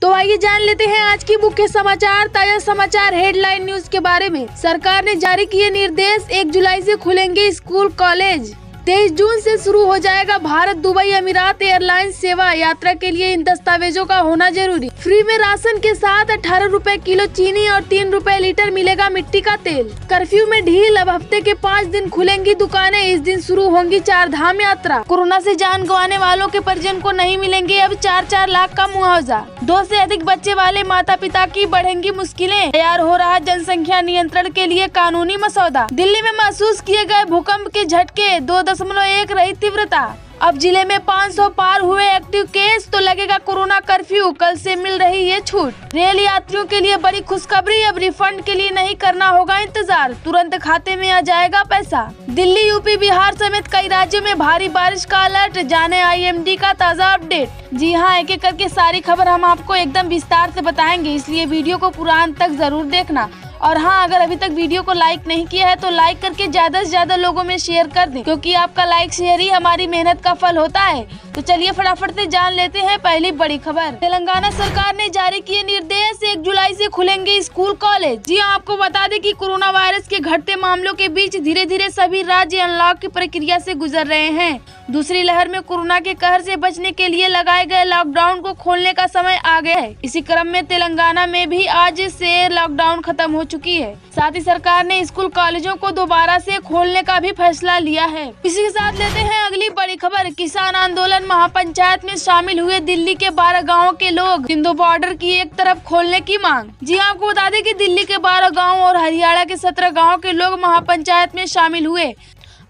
तो आइए जान लेते हैं आज की मुख्य समाचार, ताजा समाचार हेडलाइन न्यूज के बारे में। सरकार ने जारी किए निर्देश, 1 जुलाई से खुलेंगे स्कूल कॉलेज। 23 जून से शुरू हो जाएगा भारत दुबई अमीरात एयरलाइंस सेवा। यात्रा के लिए इन दस्तावेजों का होना जरूरी। फ्री में राशन के साथ 18 रुपए किलो चीनी और 3 रुपए लीटर मिलेगा मिट्टी का तेल। कर्फ्यू में ढील, अब हफ्ते के 5 दिन खुलेंगी दुकानें। इस दिन शुरू होंगी 4 धाम यात्रा। कोरोना से जान गंवाने वालों के परिजन को नहीं मिलेंगे अब 4-4 लाख का मुआवजा। 2 से अधिक बच्चे वाले माता पिता की बढ़ेंगी मुश्किलें। तैयार हो रहा जनसंख्या नियंत्रण के लिए कानूनी मसौदा। दिल्ली में महसूस किए गए भूकंप के झटके 2.1 रही तीव्रता। अब जिले में 500 पार हुए एक्टिव केस, तो लगेगा कोरोना कर्फ्यू। कल से मिल रही ये छूट। रेल यात्रियों के लिए बड़ी खुशखबरी, अब रिफंड के लिए नहीं करना होगा इंतजार, तुरंत खाते में आ जाएगा पैसा। दिल्ली, यूपी, बिहार समेत कई राज्यों में भारी बारिश का अलर्ट। जाने IMD का ताज़ा अपडेट। जी हाँ, एक एक करके सारी खबर हम आपको एकदम विस्तार से बताएंगे, इसलिए वीडियो को पूरा अंत तक जरूर देखना। और हाँ, अगर अभी तक वीडियो को लाइक नहीं किया है तो लाइक करके ज्यादा से ज्यादा लोगों में शेयर कर दें, क्योंकि आपका लाइक शेयर ही हमारी मेहनत का फल होता है। तो चलिए फटाफट से जान लेते हैं पहली बड़ी खबर। तेलंगाना सरकार ने जारी किए निर्देश, 1 जुलाई से खुलेंगे स्कूल कॉलेज। जी हाँ, आपको बता दें कि कोरोना वायरस के घटते मामलों के बीच धीरे धीरे सभी राज्य अनलॉक की प्रक्रिया से गुजर रहे हैं। दूसरी लहर में कोरोना के कहर से बचने के लिए लगाए गए लॉकडाउन को खोलने का समय आ गया है। इसी क्रम में तेलंगाना में भी आज से लॉकडाउन खत्म हो चुकी है। साथ ही सरकार ने स्कूल कॉलेजों को दोबारा से खोलने का भी फैसला लिया है। इसी के साथ लेते हैं अगली बड़ी खबर। किसान आंदोलन महापंचायत में शामिल हुए दिल्ली के 12 गाँव के लोग। सिंधु बॉर्डर की एक तरफ खोलने की मांग। जी हाँ, आपको बता दें कि दिल्ली के 12 गाँव और हरियाणा के 17 गाँव के लोग महापंचायत में शामिल हुए।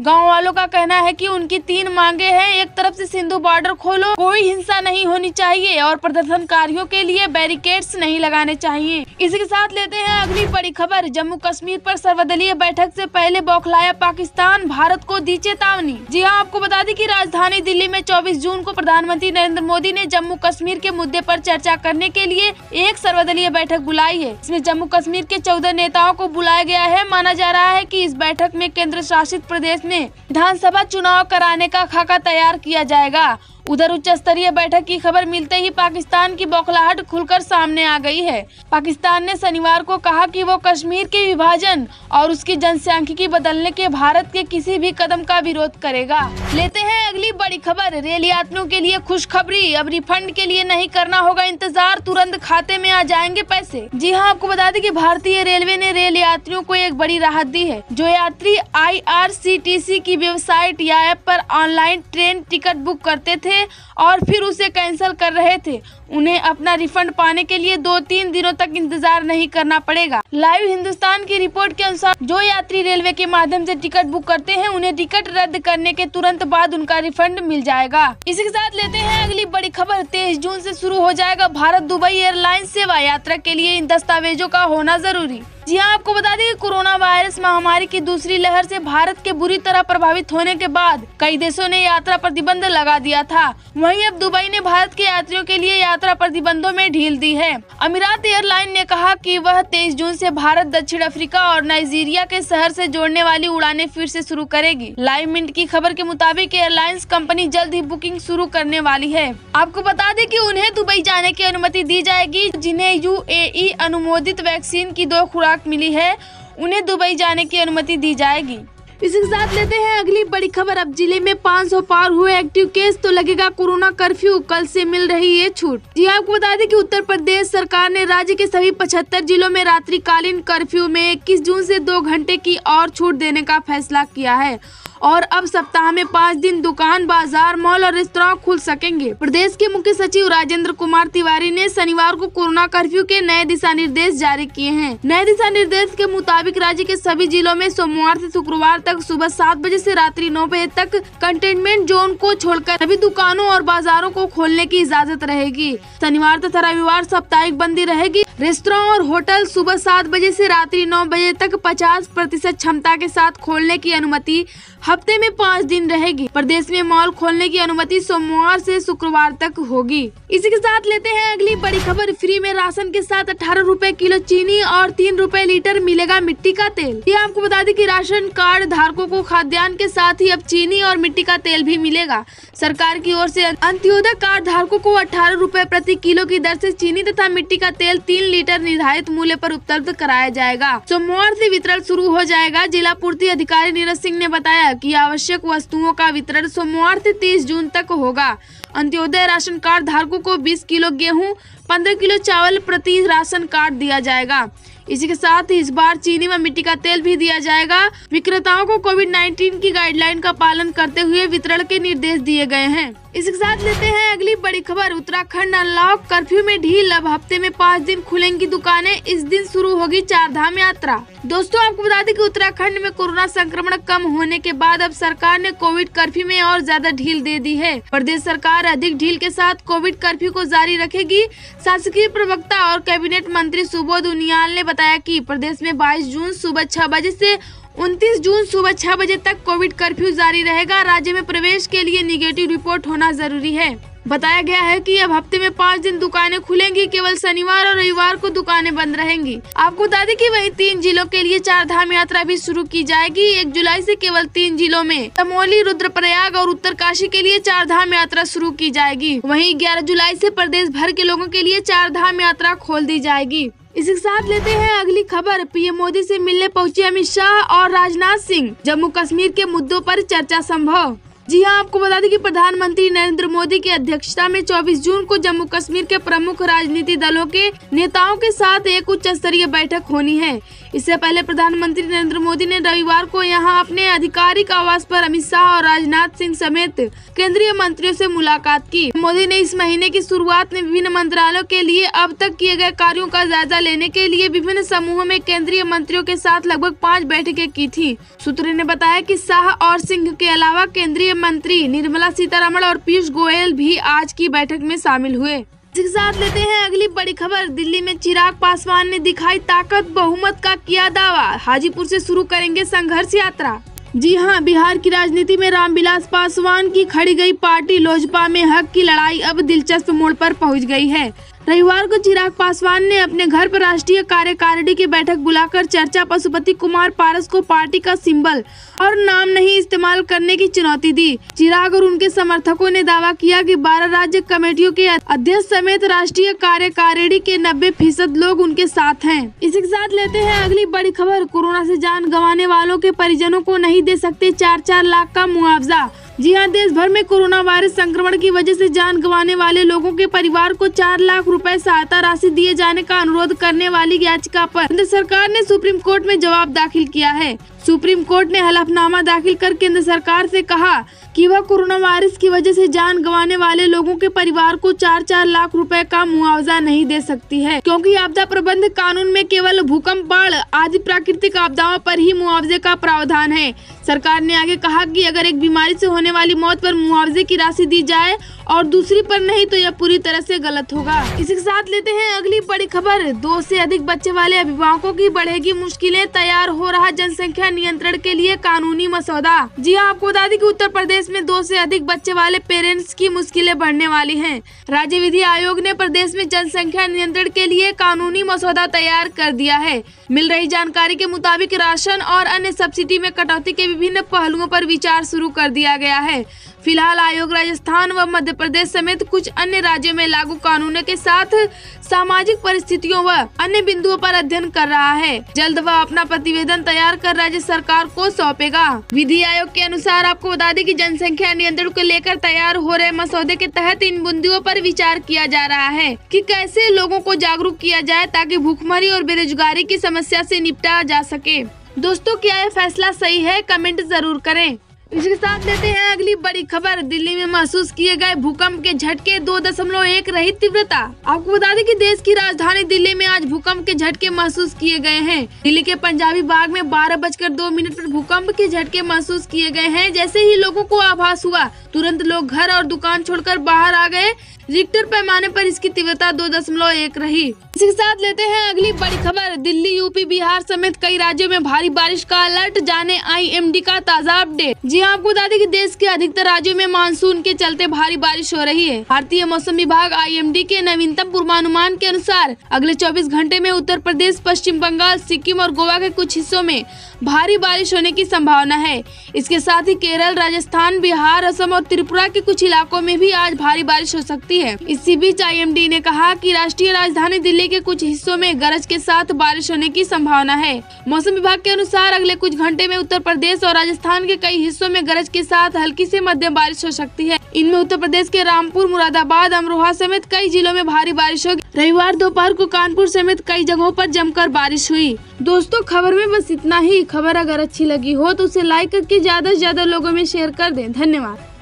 गांव वालों का कहना है कि उनकी 3 मांगे हैं। एक तरफ से सिंधु बॉर्डर खोलो, कोई हिंसा नहीं होनी चाहिए और प्रदर्शनकारियों के लिए बैरिकेड्स नहीं लगाने चाहिए। इसी के साथ लेते हैं अगली बड़ी खबर। जम्मू कश्मीर पर सर्वदलीय बैठक से पहले बौखलाया पाकिस्तान, भारत को दी चेतावनी। जी हाँ, आपको बता दें कि राजधानी दिल्ली में 24 जून को प्रधानमंत्री नरेंद्र मोदी ने जम्मू कश्मीर के मुद्दे पर चर्चा करने के लिए एक सर्वदलीय बैठक बुलाई है। इसमें जम्मू कश्मीर के 14 नेताओं को बुलाया गया है। माना जा रहा है कि इस बैठक में केंद्र शासित प्रदेश में विधानसभा चुनाव कराने का खाका तैयार किया जाएगा। उधर उच्च स्तरीय बैठक की खबर मिलते ही पाकिस्तान की बौखलाहट खुलकर सामने आ गई है। पाकिस्तान ने शनिवार को कहा कि वो कश्मीर के विभाजन और उसकी जनसांख्यिकी बदलने के भारत के किसी भी कदम का विरोध करेगा। लेते हैं अगली बड़ी खबर। रेल यात्रियों के लिए खुशखबरी, अब रिफंड के लिए नहीं करना होगा इंतजार, तुरंत खाते में आ जाएंगे पैसे। जी हाँ, आपको बता दें कि भारतीय रेलवे ने रेल यात्रियों को एक बड़ी राहत दी है। जो यात्री IRCTC की वेबसाइट या ऐप पर ऑनलाइन ट्रेन टिकट बुक करते थे और फिर उसे कैंसिल कर रहे थे, उन्हें अपना रिफंड पाने के लिए 2-3 दिनों तक इंतजार नहीं करना पड़ेगा। लाइव हिंदुस्तान की रिपोर्ट के अनुसार जो यात्री रेलवे के माध्यम से टिकट बुक करते हैं, उन्हें टिकट रद्द करने के तुरंत बाद उनका रिफंड मिल जाएगा। इसी के साथ लेते हैं अगली बड़ी खबर। 23 जून से शुरू हो जाएगा भारत दुबई एयरलाइंस सेवा। यात्रा के लिए इन दस्तावेजों का होना जरूरी। जी हाँ, आपको बता दें कि कोरोना वायरस महामारी की दूसरी लहर से भारत के बुरी तरह प्रभावित होने के बाद कई देशों ने यात्रा प्रतिबंध लगा दिया था। वहीं अब दुबई ने भारत के यात्रियों के लिए यात्रा प्रतिबंधों में ढील दी है। अमीरात एयरलाइन ने कहा कि वह 23 जून से भारत, दक्षिण अफ्रीका और नाइजीरिया के शहर से जोड़ने वाली उड़ानें फिर से शुरू करेगी। लाइव मिनट की खबर के मुताबिक एयरलाइंस कंपनी जल्द ही बुकिंग शुरू करने वाली है। आपको बता दें कि उन्हें दुबई जाने की अनुमति दी जाएगी। जिन्हें UAE अनुमोदित वैक्सीन की 2 खुराक मिली है, उन्हें दुबई जाने की अनुमति दी जाएगी। इसी के साथ लेते हैं अगली बड़ी खबर। अब जिले में 500 पार हुए एक्टिव केस, तो लगेगा कोरोना कर्फ्यू। कल से मिल रही ये छूट। जी आपको बता दें कि उत्तर प्रदेश सरकार ने राज्य के सभी 75 जिलों में रात्रिकालीन कर्फ्यू में 21 जून से 2 घंटे की और छूट देने का फैसला किया है और अब सप्ताह में 5 दिन दुकान, बाजार, मॉल और रेस्तरां खुल सकेंगे। प्रदेश के मुख्य सचिव राजेंद्र कुमार तिवारी ने शनिवार को कोरोना कर्फ्यू के नए दिशा निर्देश जारी किए हैं। नए दिशा निर्देश के मुताबिक राज्य के सभी जिलों में सोमवार से शुक्रवार तक सुबह 7 बजे से रात्रि 9 बजे तक कंटेनमेंट जोन को छोड़कर सभी दुकानों और बाजारों को खोलने की इजाजत रहेगी। शनिवार तथा रविवार साप्ताहिक बंदी रहेगी। रेस्तरां और होटल सुबह 7 बजे से रात्रि 9 बजे तक 50% क्षमता के साथ खोलने की अनुमति हफ्ते में 5 दिन रहेगी। प्रदेश में मॉल खोलने की अनुमति सोमवार से शुक्रवार तक होगी। इसी के साथ लेते हैं अगली बड़ी खबर। फ्री में राशन के साथ 18 रुपए किलो चीनी और 3 रुपए लीटर मिलेगा मिट्टी का तेल। ये आपको बता दें कि राशन कार्ड धारकों को खाद्यान्न के साथ ही अब चीनी और मिट्टी का तेल भी मिलेगा। सरकार की ओर से अंत्योदय कार्ड धारकों को 18 रुपए प्रति किलो की दर से चीनी तथा मिट्टी का तेल 3 लीटर निर्धारित मूल्य पर उपलब्ध कराया जाएगा। सोमवार से वितरण शुरू हो जाएगा। जिला पूर्ति अधिकारी नीरज सिंह ने बताया कि आवश्यक वस्तुओं का वितरण सोमवार से 30 जून तक होगा। अंत्योदय राशन कार्ड धारकों को 20 किलो गेहूं, 15 किलो चावल प्रति राशन कार्ड दिया जाएगा। इसी के साथ ही इस बार चीनी व मिट्टी का तेल भी दिया जाएगा। विक्रेताओं को कोविड-19 की गाइडलाइन का पालन करते हुए वितरण के निर्देश दिए गए हैं। इसके साथ लेते हैं अगली बड़ी खबर। उत्तराखंड अनलॉक कर्फ्यू में ढील, अब हफ्ते में 5 दिन खुलेंगी दुकानें। इस दिन शुरू होगी 4 धाम यात्रा। दोस्तों आपको बता दें कि उत्तराखंड में कोरोना संक्रमण कम होने के बाद अब सरकार ने कोविड कर्फ्यू में और ज्यादा ढील दे दी है। प्रदेश सरकार अधिक ढील के साथ कोविड कर्फ्यू को जारी रखेगी। शासकीय प्रवक्ता और कैबिनेट मंत्री सुबोध उनियाल ने बताया कि प्रदेश में 22 जून सुबह 6 बजे से 29 जून सुबह 6 बजे तक कोविड कर्फ्यू जारी रहेगा। राज्य में प्रवेश के लिए निगेटिव रिपोर्ट होना जरूरी है। बताया गया है कि अब हफ्ते में 5 दिन दुकानें खुलेंगी। केवल शनिवार और रविवार को दुकानें बंद रहेंगी। आपको बता दें कि वहीं 3 जिलों के लिए 4 धाम यात्रा भी शुरू की जाएगी। 1 जुलाई से केवल 3 जिलों में चमोली, रुद्रप्रयाग और उत्तरकाशी के लिए 4 धाम यात्रा शुरू की जाएगी। वहीं 11 जुलाई से प्रदेश भर के लोगों के लिए 4 धाम यात्रा खोल दी जाएगी। इसी के साथ लेते हैं अगली खबर। पीएम मोदी से मिलने पहुंचे अमित शाह और राजनाथ सिंह, जम्मू कश्मीर के मुद्दों पर चर्चा संभव। जी हां, आपको बता दें कि प्रधानमंत्री नरेंद्र मोदी की अध्यक्षता में 24 जून को जम्मू कश्मीर के प्रमुख राजनीतिक दलों के नेताओं के साथ एक उच्च स्तरीय बैठक होनी है। इससे पहले प्रधानमंत्री नरेंद्र मोदी ने रविवार को यहां अपने आधिकारिक आवास पर अमित शाह और राजनाथ सिंह समेत केंद्रीय मंत्रियों से मुलाकात की। मोदी ने इस महीने की शुरुआत में विभिन्न मंत्रालयों के लिए अब तक किए गए कार्यों का जायजा लेने के लिए विभिन्न समूहों में केंद्रीय मंत्रियों के साथ लगभग 5 बैठकें की थी। सूत्रों ने बताया कि शाह और सिंह के अलावा केंद्रीय मंत्री निर्मला सीतारमण और पीयूष गोयल भी आज की बैठक में शामिल हुए। इसके साथ लेते हैं अगली बड़ी खबर। दिल्ली में चिराग पासवान ने दिखाई ताकत, बहुमत का किया दावा। हाजीपुर से शुरू करेंगे संघर्ष यात्रा। जी हां, बिहार की राजनीति में रामविलास पासवान की खड़ी गई पार्टी लोजपा में हक की लड़ाई अब दिलचस्प मोड़ पर पहुंच गई है। रविवार को चिराग पासवान ने अपने घर पर राष्ट्रीय कार्यकारिणी की बैठक बुलाकर चर्चा पशुपति कुमार पारस को पार्टी का सिंबल और नाम नहीं इस्तेमाल करने की चुनौती दी। चिराग और उनके समर्थकों ने दावा किया कि 12 राज्य कमेटियों के अध्यक्ष समेत राष्ट्रीय कार्यकारिणी के 90% लोग उनके साथ हैं। इसी के साथ लेते हैं अगली बड़ी खबर। कोरोना से जान गंवाने वालों के परिजनों को नहीं दे सकते 4-4 लाख का मुआवजा। जी हां, देश भर में कोरोना वायरस संक्रमण की वजह से जान गंवाने वाले लोगों के परिवार को 4 लाख रुपए सहायता राशि दिए जाने का अनुरोध करने वाली याचिका पर केंद्र सरकार ने सुप्रीम कोर्ट में जवाब दाखिल किया है। सुप्रीम कोर्ट ने हलफनामा दाखिल कर केंद्र सरकार से कहा कि वह कोरोना वायरस की वजह से जान गंवाने वाले लोगों के परिवार को 4-4 लाख रुपए का मुआवजा नहीं दे सकती है, क्योंकि आपदा प्रबंधन कानून में केवल भूकंप, बाढ़ आदि प्राकृतिक आपदाओं पर ही मुआवजे का प्रावधान है। सरकार ने आगे कहा कि अगर एक बीमारी से होने वाली मौत पर मुआवजे की राशि दी जाए और दूसरी पर नहीं तो यह पूरी तरह से गलत होगा। इसी के साथ लेते हैं अगली बड़ी खबर। 2 से अधिक बच्चे वाले अभिभावकों की बढ़ेगी मुश्किलें, तैयार हो रहा जनसंख्या नियंत्रण के लिए कानूनी मसौदा। जी हां, आपको बता दें कि उत्तर प्रदेश में 2 से अधिक बच्चे वाले पेरेंट्स की मुश्किलें बढ़ने वाली हैं। राज्य विधि आयोग ने प्रदेश में जनसंख्या नियंत्रण के लिए कानूनी मसौदा तैयार कर दिया है। मिल रही जानकारी के मुताबिक राशन और अन्य सब्सिडी में कटौती के विभिन्न पहलुओं पर विचार शुरू कर दिया गया है। फिलहाल आयोग राजस्थान व मध्य प्रदेश समेत कुछ अन्य राज्यों में लागू कानूनों के साथ सामाजिक परिस्थितियों व अन्य बिंदुओं पर अध्ययन कर रहा है। जल्द वह अपना प्रतिवेदन तैयार कर राज्य सरकार को सौंपेगा। विधि आयोग के अनुसार आपको बता दें कि जनसंख्या नियंत्रण को लेकर तैयार हो रहे मसौदे के तहत इन बिंदुओं पर विचार किया जा रहा है कि कैसे लोगों को जागरूक किया जाए ताकि भूखमरी और बेरोजगारी की समस्या से निपटा जा सके। दोस्तों, क्या यह फैसला सही है? कमेंट जरूर करें। इसके साथ लेते हैं अगली बड़ी खबर। दिल्ली में महसूस किए गए भूकंप के झटके 2.1 रही तीव्रता। आपको बता दें कि देश की राजधानी दिल्ली में आज भूकंप के झटके महसूस किए गए हैं। दिल्ली के पंजाबी बाग में 12:02 पर भूकंप के झटके महसूस किए गए हैं। जैसे ही लोगों को आभास हुआ, तुरंत लोग घर और दुकान छोड़कर बाहर आ गए। रिक्टर पैमाने पर इसकी तीव्रता 2.1 रही। इसी के साथ लेते हैं अगली बड़ी खबर। दिल्ली, यूपी, बिहार समेत कई राज्यों में भारी बारिश का अलर्ट, जाने IMD का ताज़ा अपडेट। जी हां, आपको बता दें कि देश के अधिकतर राज्यों में मानसून के चलते भारी बारिश हो रही है। भारतीय मौसम विभाग IMD के नवीनतम पूर्वानुमान के अनुसार अगले 24 घंटे में उत्तर प्रदेश, पश्चिम बंगाल, सिक्किम और गोवा के कुछ हिस्सों में भारी बारिश होने की संभावना है। इसके साथ ही केरल, राजस्थान, बिहार, असम और त्रिपुरा के कुछ इलाकों में भी आज भारी बारिश हो सकती है। इसी बीच IMD ने कहा कि राष्ट्रीय राजधानी दिल्ली के कुछ हिस्सों में गरज के साथ बारिश होने की संभावना है। मौसम विभाग के अनुसार अगले कुछ घंटे में उत्तर प्रदेश और राजस्थान के कई हिस्सों में गरज के साथ हल्की से मध्यम बारिश हो सकती है। इनमें उत्तर प्रदेश के रामपुर, मुरादाबाद, अमरोहा समेत कई जिलों में भारी बारिश होगी। रविवार दोपहर को कानपुर समेत कई जगहों पर जमकर बारिश हुई। दोस्तों, खबर में बस इतना ही। खबर अगर अच्छी लगी हो तो उसे लाइक करके ज्यादा से ज्यादा लोगों में शेयर कर दें। धन्यवाद।